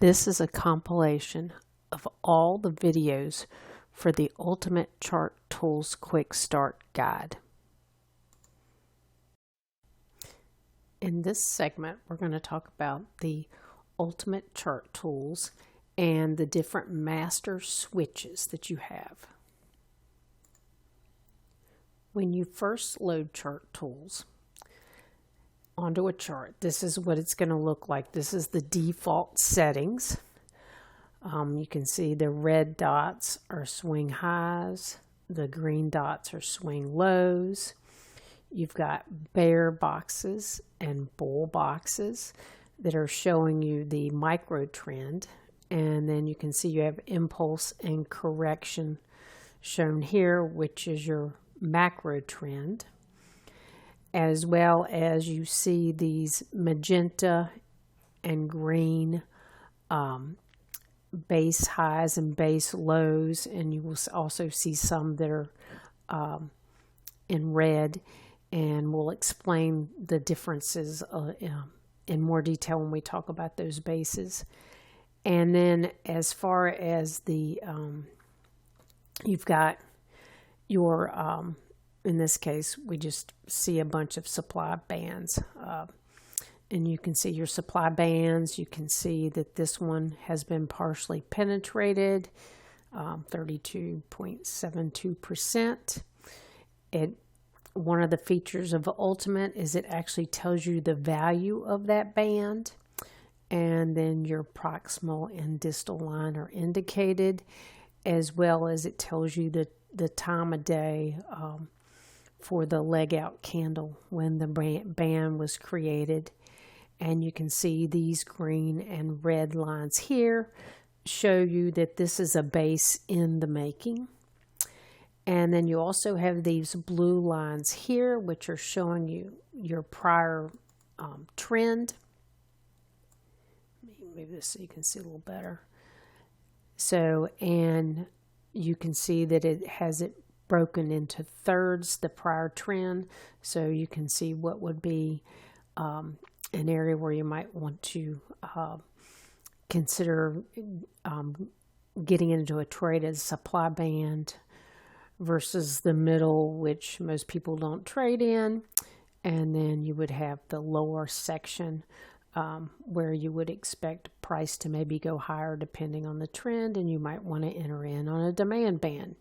This is a compilation of all the videos for the Ultimate Chart Tools Quick Start Guide. In this segment, we're going to talk about the Ultimate Chart Tools and the different master switches that you have. When you first load Chart Tools onto a chart, this is what it's going to look like. This is the default settings. You can see the red dots are swing highs, the green dots are swing lows. You've got bear boxes and bull boxes that are showing you the micro trend, and then you can see you have impulse and correction shown here, which is your macro trend, as well as you see these magenta and green base highs and base lows, and you will also see some that are in red, and we'll explain the differences in more detail when we talk about those bases. And then as far as the you've got your in this case, we just see a bunch of supply bands. And you can see your supply bands. You can see that this one has been partially penetrated, 32.72%. One of the features of Ultimate is it actually tells you the value of that band. And then your proximal and distal line are indicated, as well as it tells you the time of day for the leg out candle when the band was created. And you can see these green and red lines here show you that this is a base in the making. And then you also have these blue lines here, which are showing you your prior trend. Move this so you can see a little better. So, and you can see that it has it broken into thirds, the prior trend, so you can see what would be an area where you might want to consider getting into a trade as supply band versus the middle, which most people don't trade in. And then you would have the lower section where you would expect price to maybe go higher depending on the trend, and you might want to enter in on a demand band.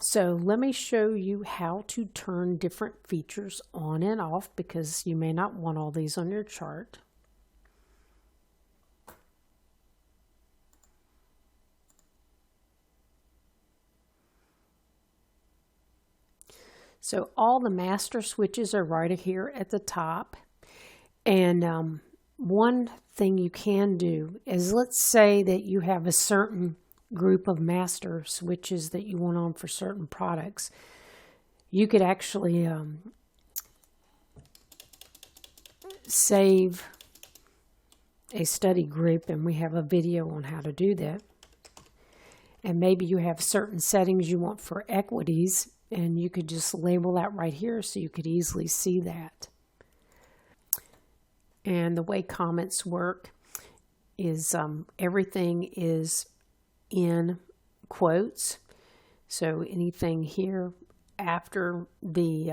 So let me show you how to turn different features on and off, because you may not want all these on your chart. So all the master switches are right here at the top. And one thing you can do is, let's say that you have a certain group of master switches that you want on for certain products. You could actually save a study group, and we have a video on how to do that. And maybe you have certain settings you want for equities, and you could just label that right here so you could easily see that. And the way comments work is everything is in quotes. So anything here after the,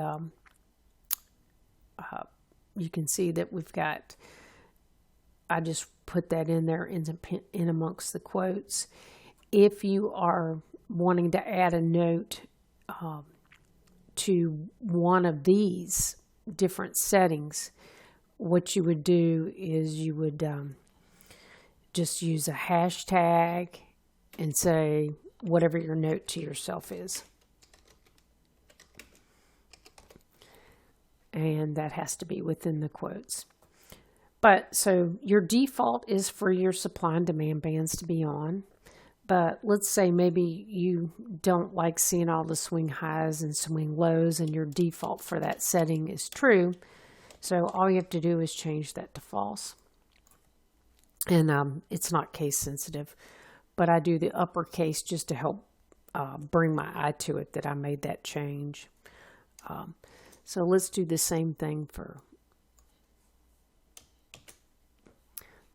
you can see that we've got, I just put that in there in amongst the quotes. If you are wanting to add a note to one of these different settings, what you would do is you would just use a hashtag and say whatever your note to yourself is. And that has to be within the quotes. But so your default is for your supply and demand bands to be on. But let's say maybe you don't like seeing all the swing highs and swing lows, and your default for that setting is true. So all you have to do is change that to false. And it's not case sensitive, but I do the uppercase just to help bring my eye to it that I made that change. So let's do the same thing for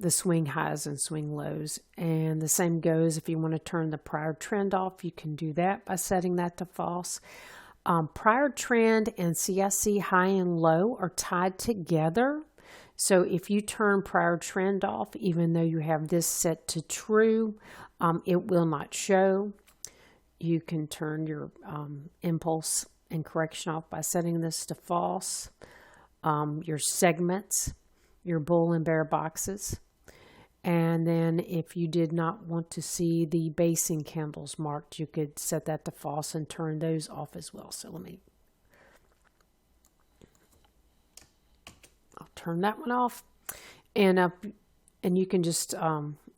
the swing highs and swing lows. And the same goes if you want to turn the prior trend off, you can do that by setting that to false. Prior trend and CIC high and low are tied together. So if you turn prior trend off, even though you have this set to true, it will not show. You can turn your impulse and correction off by setting this to false. Your segments, your bull and bear boxes. And then if you did not want to see the basing candles marked, you could set that to false and turn those off as well. So I'll turn that one off. And you can just,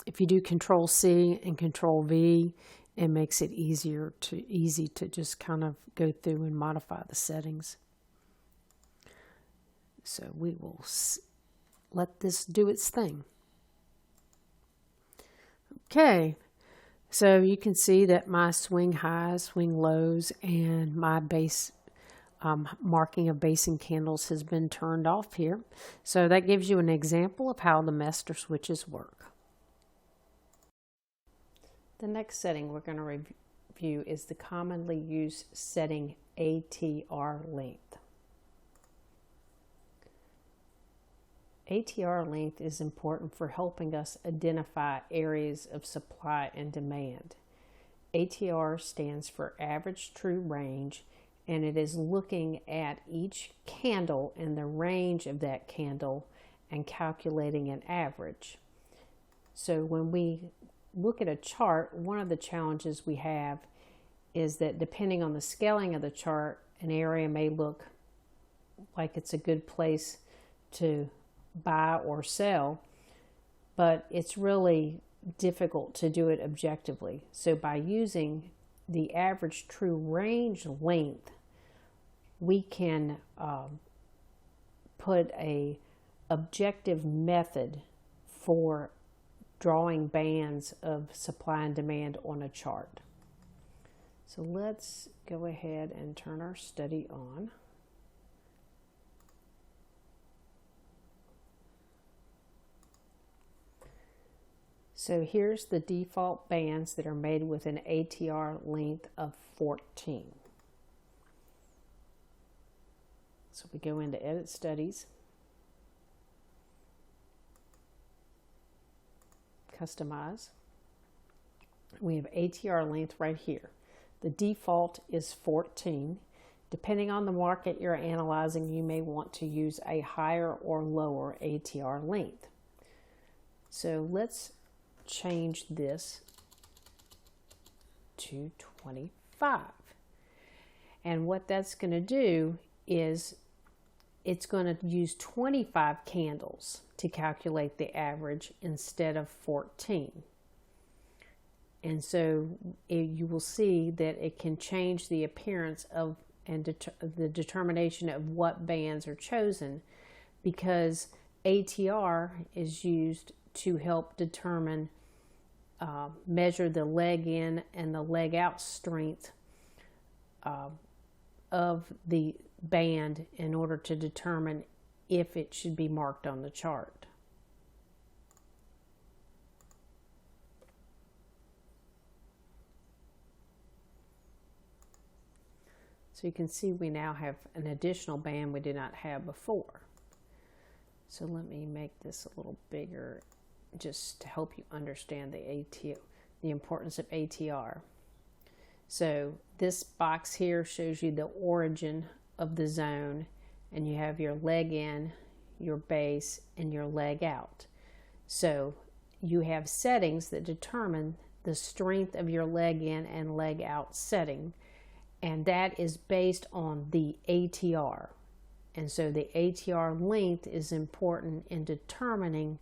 if you do Control C and Control V, it makes it easy to just kind of go through and modify the settings. So we will let this do its thing. Okay, so you can see that my swing highs, swing lows, and my base marking of basing candles has been turned off here. So that gives you an example of how the master switches work. The next setting we're going to review is the commonly used setting ATR Length. ATR length is important for helping us identify areas of supply and demand. ATR stands for average true range, and it is looking at each candle and the range of that candle and calculating an average. So when we look at a chart, one of the challenges we have is that depending on the scaling of the chart, an area may look like it's a good place to buy or sell, but it's really difficult to do it objectively. So by using the average true range length, we can put a objective method for drawing bands of supply and demand on a chart. So let's go ahead and turn our study on. So here's the default bands that are made with an ATR length of 14. So we go into Edit Studies, Customize. We have ATR length right here. The default is 14. Depending on the market you're analyzing, you may want to use a higher or lower ATR length. So let's change this to 25. And what that's going to do is it's going to use 25 candles to calculate the average instead of 14. And so you will see that it can change the appearance of and the determination of what bands are chosen, because ATR is used to help determine, measure the leg in and the leg out strength of the band in order to determine if it should be marked on the chart. So you can see we now have an additional band we did not have before. So let me make this a little bigger just to help you understand the importance of ATR. So this box here shows you the origin of the zone, and you have your leg in, your base, and your leg out. So you have settings that determine the strength of your leg in and leg out setting, and that is based on the ATR. And so the ATR length is important in determining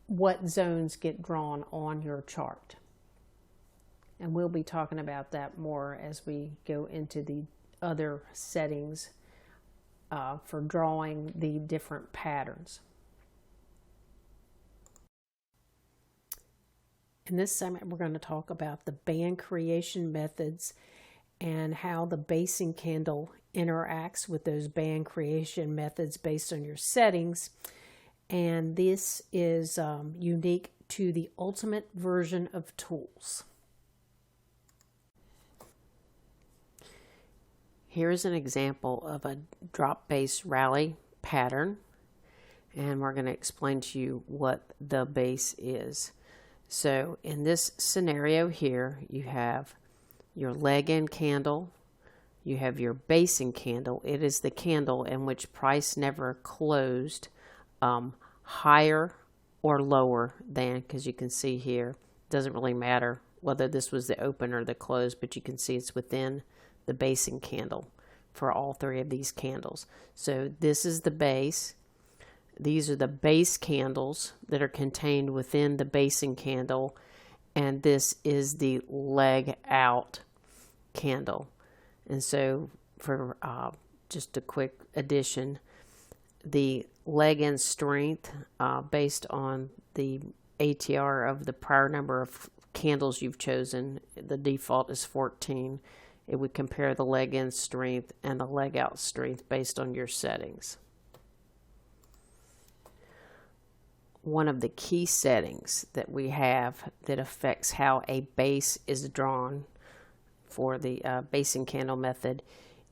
what zones get drawn on your chart. And we'll be talking about that more as we go into the other settings for drawing the different patterns. In this segment, we're going to talk about the band creation methods and how the basing candle interacts with those band creation methods based on your settings. and this is unique to the ultimate version of tools. Here's an example of a drop base rally pattern, and we're going to explain to you what the base is. So in this scenario here, you have your leg end candle, you have your basing candle. It is the candle in which price never closed higher or lower than, because you can see here, it doesn't really matter whether this was the open or the close, but you can see it's within the basing candle for all three of these candles. So this is the base. These are the base candles that are contained within the basing candle, and this is the leg out candle. And so for just a quick addition, the leg end strength based on the ATR of the prior number of candles you've chosen, the default is 14. It would compare the leg end strength and the leg out strength based on your settings. One of the key settings that we have that affects how a base is drawn for the basing candle method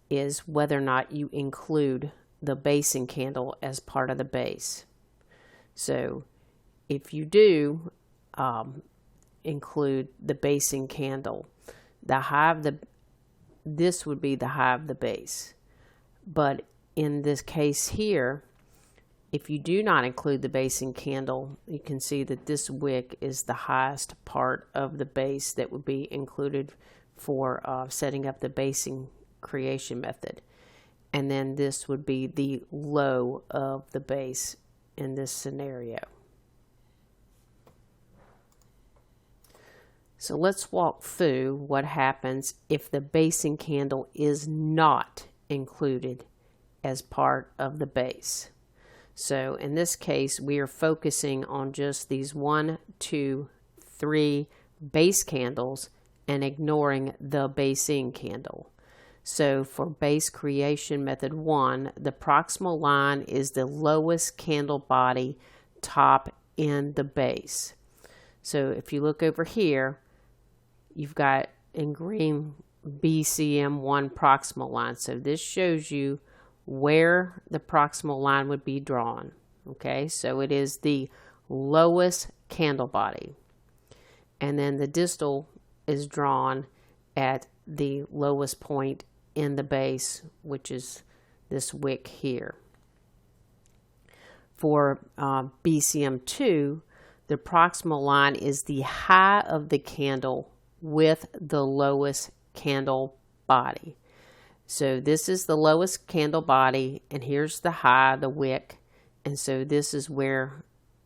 is whether or not you include the basing candle as part of the base. So if you do include the basing candle, the high of this would be the high of the base. But in this case here, if you do not include the basing candle, you can see that this wick is the highest part of the base that would be included for setting up the basing creation method. And then this would be the low of the base in this scenario. So let's walk through what happens if the basing candle is not included as part of the base. So in this case, we are focusing on just these 1, 2, 3 base candles and ignoring the basing candle. So for base creation method 1, the proximal line is the lowest candle body top in the base. So if you look over here, you've got in green BCM1 proximal line. So this shows you where the proximal line would be drawn. Okay, so it is the lowest candle body. And then the distal is drawn at the lowest point in the base, which is this wick here. For BCM2, the proximal line is the high of the candle with the lowest candle body. So this is the lowest candle body, and here's the high, the wick, and so this is where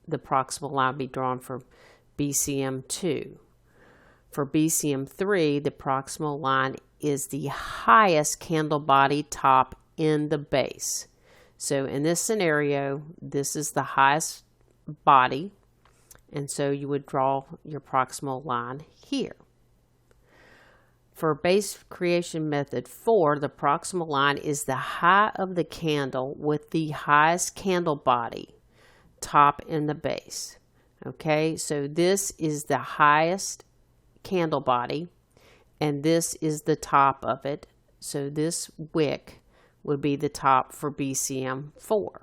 the proximal line will be drawn for BCM2. For BCM3, the proximal line is the highest candle body top in the base. So in this scenario, this is the highest body, and so you would draw your proximal line here. For base creation method 4, the proximal line is the high of the candle with the highest candle body top in the base. Okay, so this is the highest candle body, and this is the top of it. So this wick would be the top for BCM4.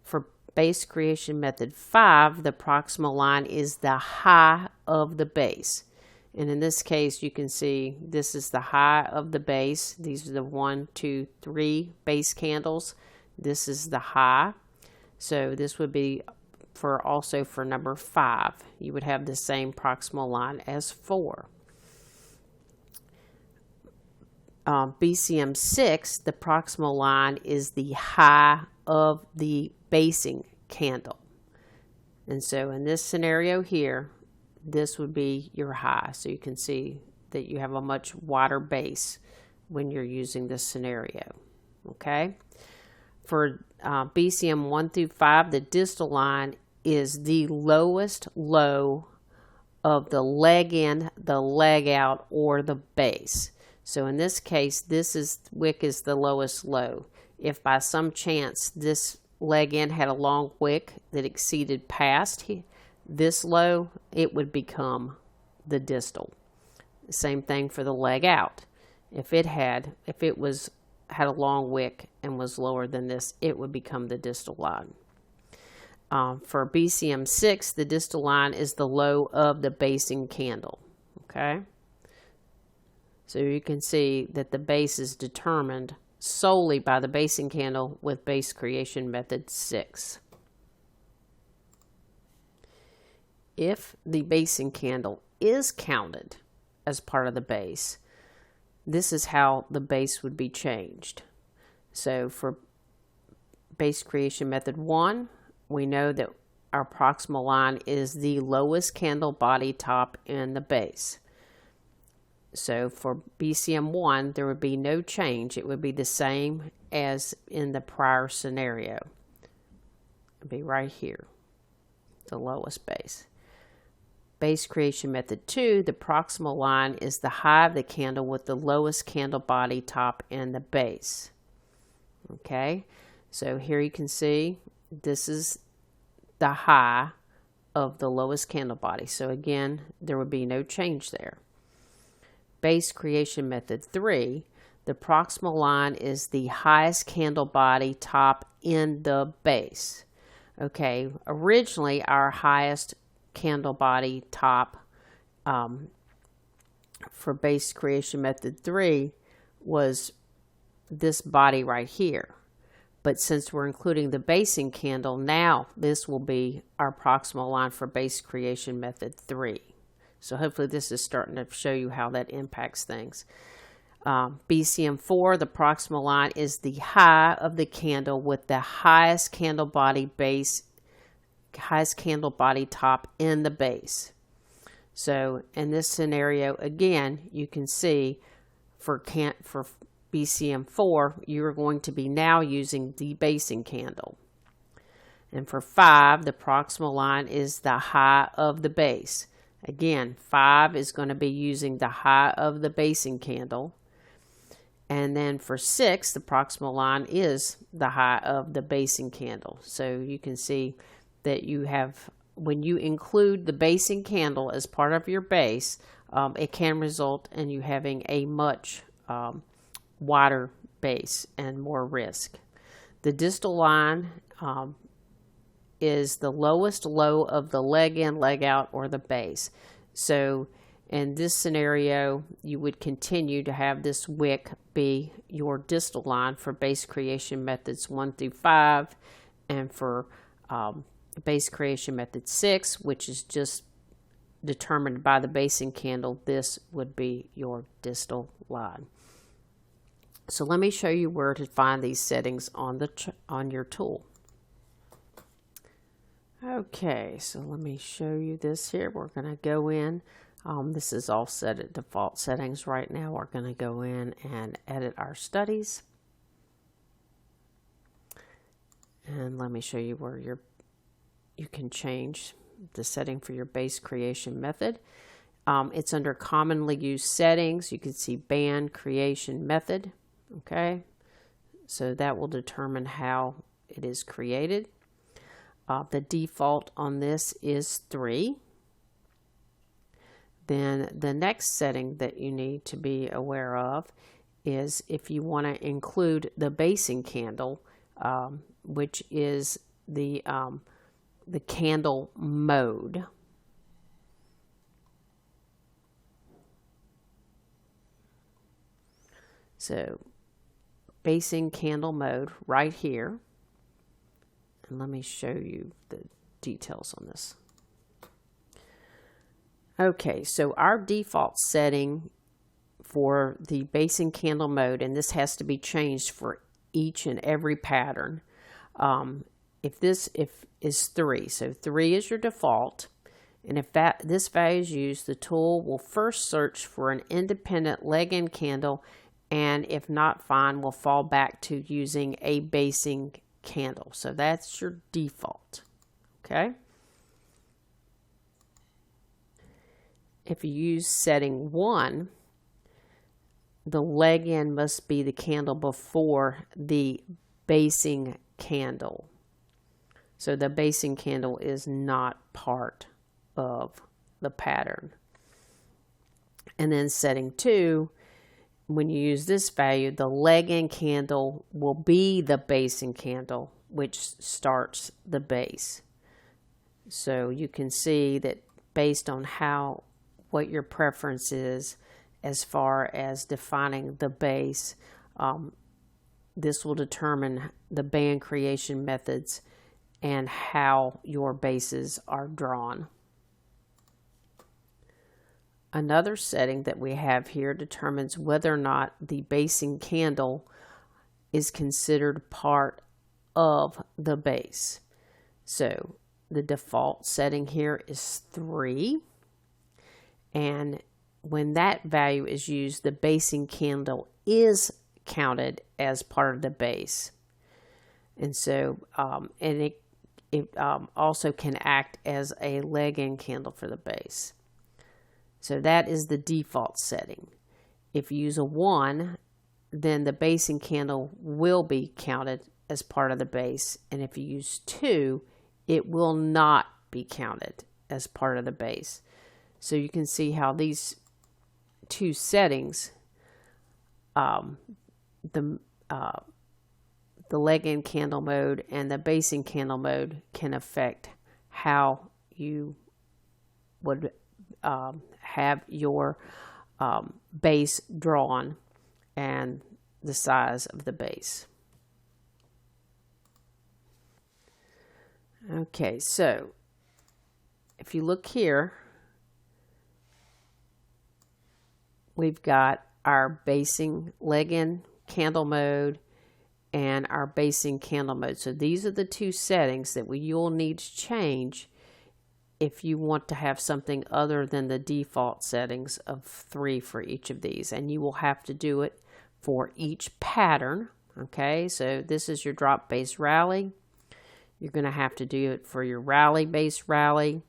For base creation method 5, the proximal line is the high of the base. And in this case, you can see this is the high of the base. These are the 1, 2, 3 base candles. This is the high. So this would be also for number 5. You would have the same proximal line as 4. BCM6, the proximal line is the high of the basing candle. And so in this scenario here, this would be your high. So you can see that you have a much wider base when you're using this scenario. Okay. For BCM 1 through 5, the distal line is the lowest low of the leg in, the leg out, or the base. So in this case, wick is the lowest low. If by some chance this leg end had a long wick that exceeded past this low, it would become the distal. Same thing for the leg out. If it had a long wick and was lower than this, it would become the distal line. For BCM6, the distal line is the low of the basing candle. Okay? So you can see that the base is determined solely by the basing candle with base creation method 6. If the basing candle is counted as part of the base, this is how the base would be changed. So for base creation method 1, we know that our proximal line is the lowest candle body top in the base. So for BCM1, there would be no change. It would be the same as in the prior scenario. It would be right here, the lowest base. Base creation method 2, the proximal line is the high of the candle with the lowest candle body top in the base. Okay, so here you can see this is the high of the lowest candle body. So again, there would be no change there. Base creation method 3, the proximal line is the highest candle body top in the base. Okay, originally our highest candle body top for base creation method 3 was this body right here. But since we're including the basing candle, now this will be our proximal line for base creation method 3. So hopefully this is starting to show you how that impacts things. BCM4, the proximal line is the high of the candle with the highest candle body top in the base. So in this scenario, again, you can see for BCM4, you're going to be now using the basing candle. And for 5, the proximal line is the high of the base. Again, 5 is going to be using the high of the basing candle. And then for 6, the proximal line is the high of the basing candle. So you can see that you have, when you include the basing candle as part of your base, it can result in you having a much wider base and more risk. The distal line is the lowest low of the leg in, leg out, or the base. So in this scenario, you would continue to have this wick be your distal line for base creation methods 1 through 5, and for base creation method 6, which is just determined by the basing candle, this would be your distal line. So let me show you where to find these settings on your tool. Okay, so let me show you this here. We're going to go in. This is all set at default settings right now. We're going to go in and edit our studies. And let me show you where you can change the setting for your base creation method. It's under commonly used settings. You can see band creation method. Okay, so that will determine how it is created. The default on this is 3. Then the next setting that you need to be aware of is if you want to include the basing candle, which is the candle mode. So basing candle mode right here. And let me show you the details on this. Okay, so our default setting for the basing candle mode, and this has to be changed for each and every pattern. If is 3, so 3 is your default, and if this value is used, the tool will first search for an independent leg-in candle, and if not found, will fall back to using a basing candle. So that's your default. Okay. If you use setting 1, the leg-in must be the candle before the basing candle. So the basing candle is not part of the pattern. And then setting 2, when you use this value, the leg-in candle will be the basing candle, which starts the base. So you can see that based on what your preference is as far as defining the base, this will determine the band creation methods and how your bases are drawn. Another setting that we have here determines whether or not the basing candle is considered part of the base. So the default setting here is 3. And when that value is used, the basing candle is counted as part of the base. And so, it also can act as a leg-in candle for the base. So that is the default setting. If you use a 1, then the basing candle will be counted as part of the base. And if you use 2, it will not be counted as part of the base. So you can see how these 2 settings, the leg-in candle mode and the basing candle mode, can affect how you would have your base drawn and the size of the base. Okay, so if you look here, we've got our basing leg-in candle mode and our basing candle mode. So these are the 2 settings that you'll need to change if you want to have something other than the default settings of 3 for each of these. And you will have to do it for each pattern. Okay, so this is your drop base rally. You're going to have to do it for your rally base rally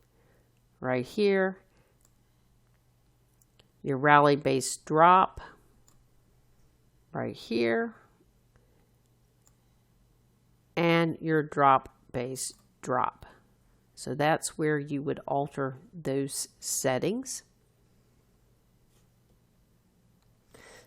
right here, your rally base drop right here, and your drop base drop. So that's where you would alter those settings.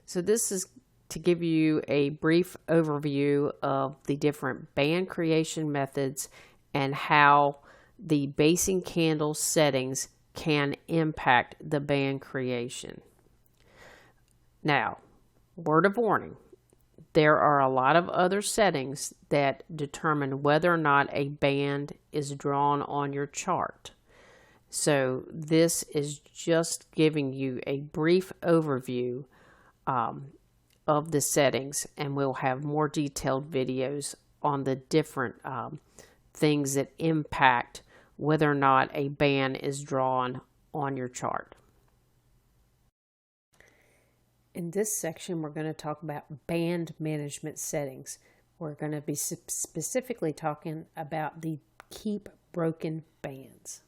So this is to give you a brief overview of the different band creation methods and how the basing candle settings can impact the band creation. Now, word of warning, there are a lot of other settings that determine whether or not a band is drawn on your chart. So this is just giving you a brief overview of the settings, and we'll have more detailed videos on the different things that impact whether or not a band is drawn on your chart. In this section, we're going to talk about band management settings. We're going to be specifically talking about the keep broken bands.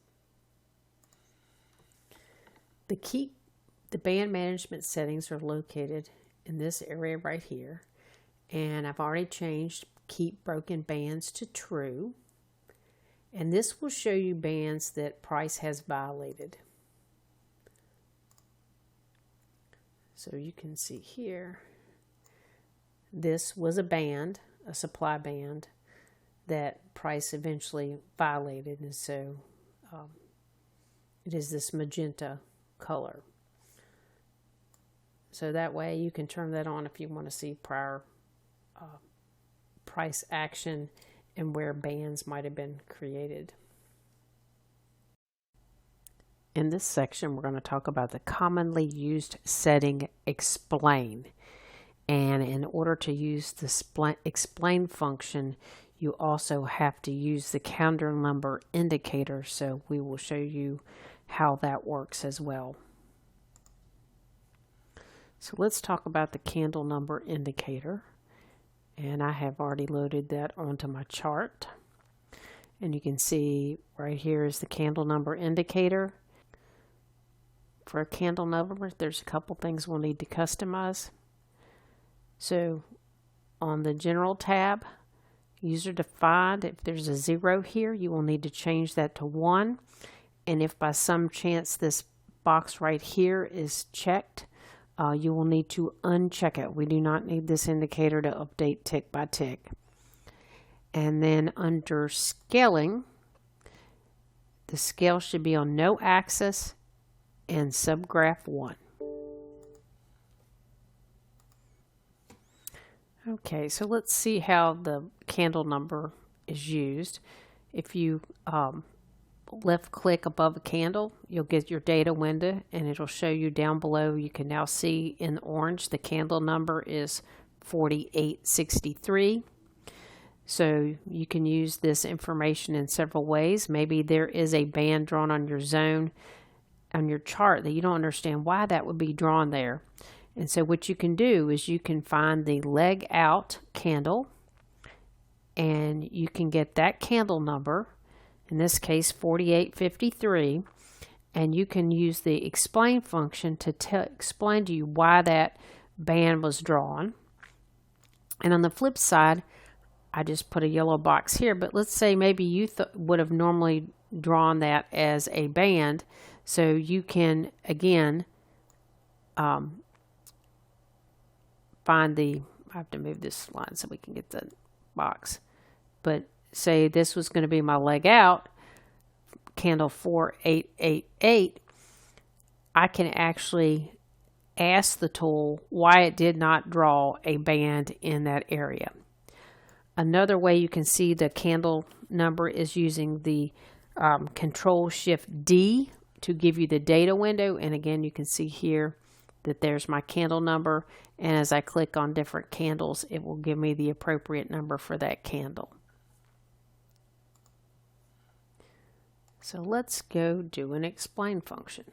The band management settings are located in this area right here, and I've already changed keep broken bands to true, and this will show you bands that price has violated. So you can see here, this was a band, a supply band, that price eventually violated, and so it is this magenta color. So that way you can turn that on if you want to see prior price action and where bands might have been created. In this section, we're going to talk about the commonly used setting explain. And in order to use the explain function, you also have to use the candle number indicator. So we will show you how that works as well. So let's talk about the candle number indicator. And I have already loaded that onto my chart. And you can see right here is the candle number indicator. For a candle number, there's a couple things we'll need to customize. So on the General tab, User defined, if there's a 0 here, you will need to change that to 1. And if by some chance this box right here is checked, you will need to uncheck it. We do not need this indicator to update tick by tick. And then under scaling, the scale should be on no axis and subgraph 1. Okay, so let's see how the candle number is used. If you left click above a candle, you'll get your data window and it'll show you down below. You can now see in orange the candle number is 4863. So you can use this information in several ways. Maybe there is a band drawn on your zone, on your chart, that you don't understand why that would be drawn there. And so what you can do is you can find the leg out candle and you can get that candle number, in this case 4853, and you can use the explain function to explain to you why that band was drawn. And on the flip side, I just put a yellow box here, but let's say maybe you would have normally drawn that as a band. So you can, again, find the, I have to move this line so we can get the box, but say this was going to be my leg out, candle 4888, I can actually ask the tool why it did not draw a band in that area. Another way you can see the candle number is using the Control-Shift-D to give you the data window, and again you can see here that there's my candle number, and as I click on different candles, it will give me the appropriate number for that candle. So let's go do an explain function.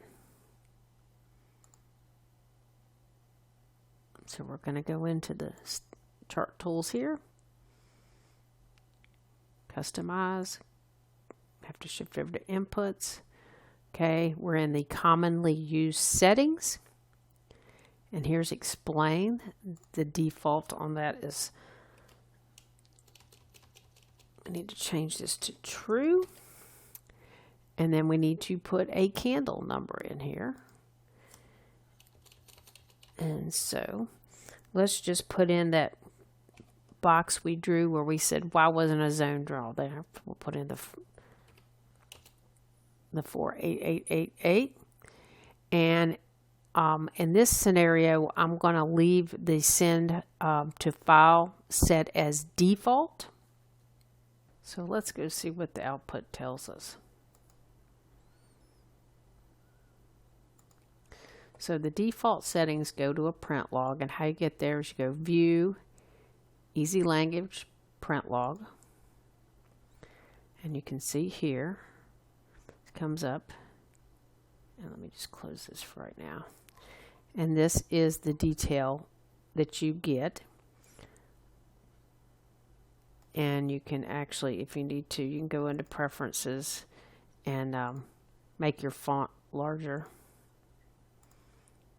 So we're going to go into the chart tools here, customize, have to shift over to inputs. Okay, we're in the commonly used settings. And here's explain. The default on that is, I need to change this to true. And then we need to put a candle number in here. And so let's just put in that box we drew where we said why wasn't a zone draw there. We'll put in the 4888. And in this scenario, I'm going to leave the send to file set as default. So let's go see what the output tells us. So the default settings go to a print log, and how you get there is you go View, Easy Language, Print Log. And you can see here, it comes up. And let me just close this for right now. And this is the detail that you get. And you can actually, if you need to, you can go into preferences and make your font larger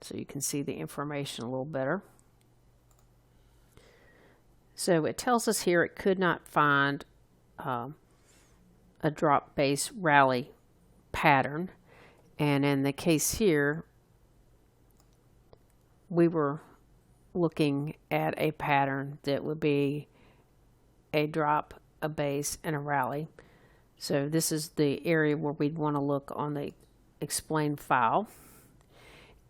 so you can see the information a little better. So it tells us here it could not find a drop base rally pattern. And in the case here, we were looking at a pattern that would be a drop, a base, and a rally. So this is the area where we'd want to look on the explain file.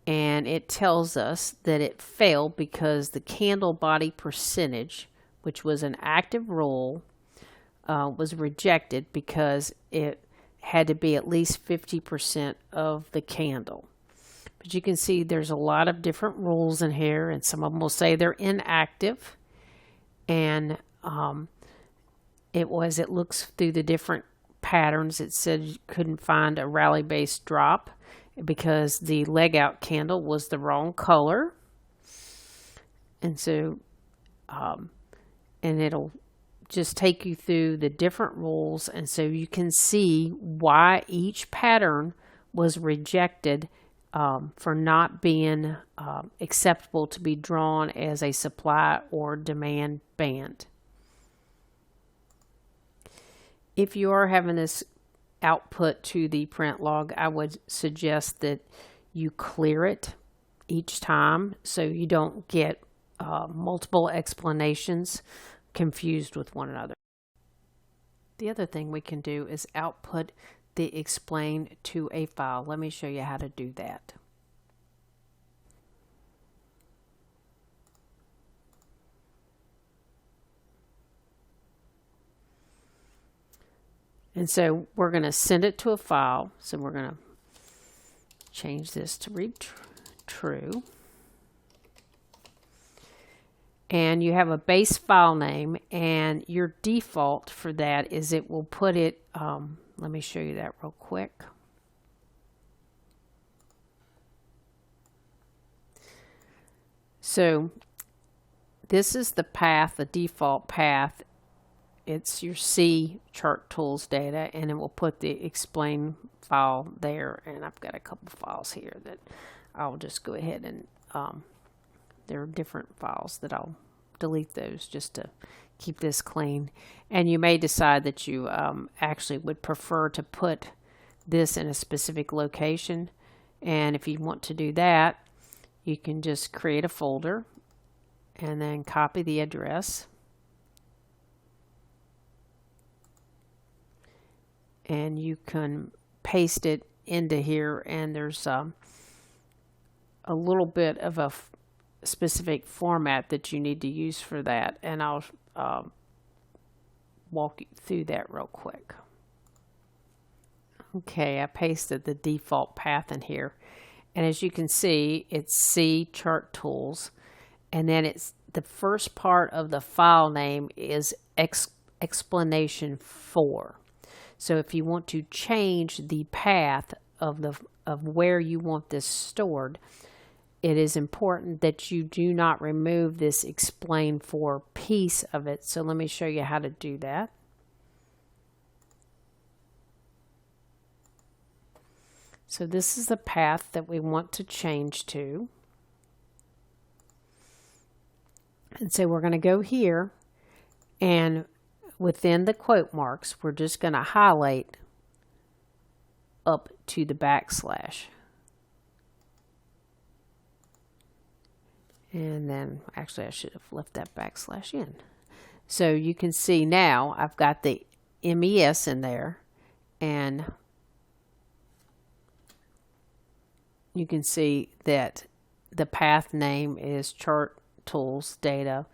And it tells us that it failed because the candle body percentage, which was an active rule, was rejected because it had to be at least 50% of the candle. But you can see there's a lot of different rules in here, and some of them will say they're inactive. And it looks through the different patterns. It said you couldn't find a rally-based drop because the leg out candle was the wrong color. And so, and it'll just take you through the different rules, and so you can see why each pattern was rejected for not being acceptable to be drawn as a supply or demand band. If you are having this output to the print log, I would suggest that you clear it each time so you don't get multiple explanations confused with one another. The other thing we can do is output the explain to a file. Let me show you how to do that. And so we're going to send it to a file. So we're going to change this to read true. And you have a base file name, and your default for that is it will put it, let me show you that real quick. So this is the path, the default path. It's your C chart tools data, and it will put the explain file there. And I've got a couple files here that I'll just go ahead and there are different files that I'll delete those just to keep this clean. And you may decide that you actually would prefer to put this in a specific location. And if you want to do that, you can just create a folder and then copy the address. And you can paste it into here, and there's a little bit of a specific format that you need to use for that, and I'll walk you through that real quick. Okay, I pasted the default path in here, and as you can see, it's C chart tools, and then it's the first part of the file name is explanation 4. So if you want to change the path of where you want this stored, it is important that you do not remove this explain for piece of it. So let me show you how to do that. So this is the path that we want to change to. And so we're going to go here, and within the quote marks, we're just going to highlight up to the backslash. And then, actually, I should have left that backslash in. So you can see now I've got the MES in there, and you can see that the path name is chart tools data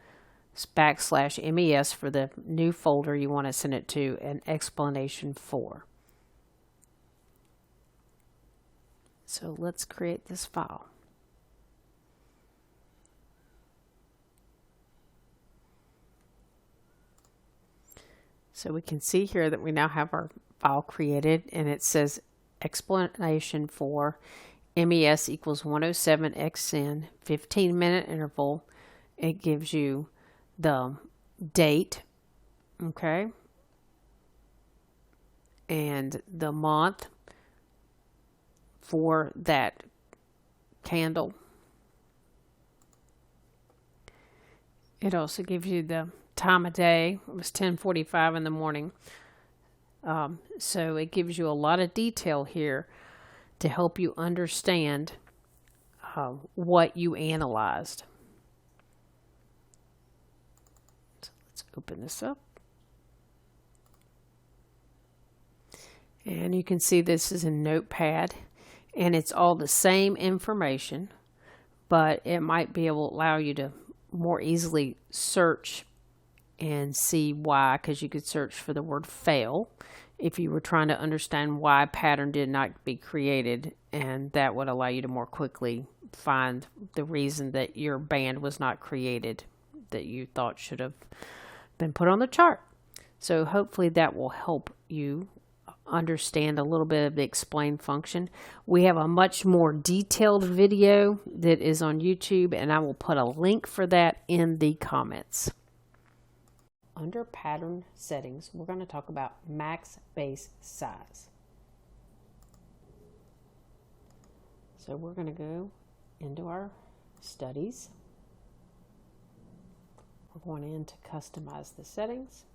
/MES for the new folder you want to send it to, and explanation 4. So let's create this file. So we can see here that we now have our file created, and it says explanation 4 MES equals 107xn 15-minute interval. It gives you the date, okay, and the month for that candle. It also gives you the time of day. It was 10:45 in the morning. So it gives you a lot of detail here to help you understand what you analyzed. Let's open this up. And you can see this is in Notepad, and it's all the same information, but it might be able to allow you to more easily search and see why, because you could search for the word fail if you were trying to understand why a pattern did not be created, and that would allow you to more quickly find the reason that your band was not created that you thought should have been put on the chart. So hopefully that will help you understand a little bit of the explain function. We have a much more detailed video that is on YouTube, and I will put a link for that in the comments. Under pattern settings, we're going to talk about max base size. So we're going to go into our studies. We're going in to customize the settings.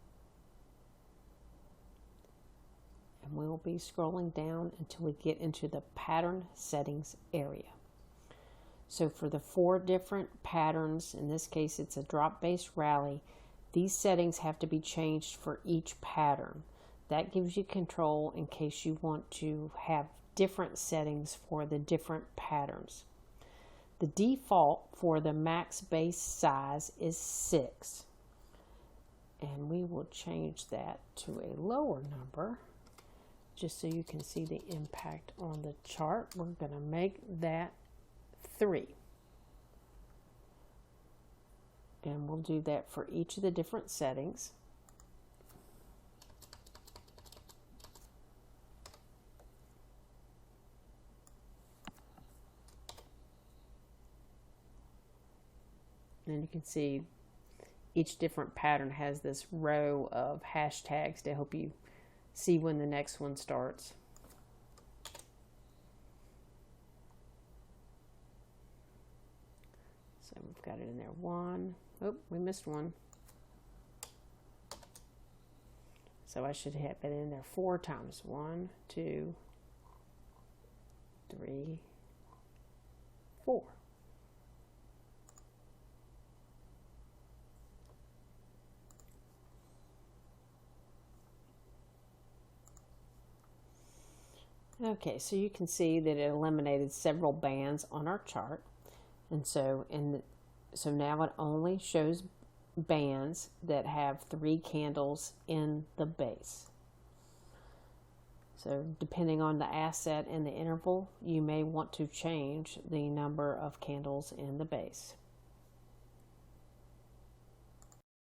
And we'll be scrolling down until we get into the pattern settings area. So for the 4 different patterns, in this case it's a drop-based rally, these settings have to be changed for each pattern. That gives you control in case you want to have different settings for the different patterns. The default for the max base size is 6. And we will change that to a lower number just so you can see the impact on the chart. We're going to make that 3. And we'll do that for each of the different settings. And you can see each different pattern has this row of hashtags to help you see when the next one starts. So we've got it in there. 1. Oh, we missed one. So I should have it in there 4 times. 1, 2, 3, 4. Okay, so you can see that it eliminated several bands on our chart, and so now it only shows bands that have 3 candles in the base. So depending on the asset and the interval, you may want to change the number of candles in the base.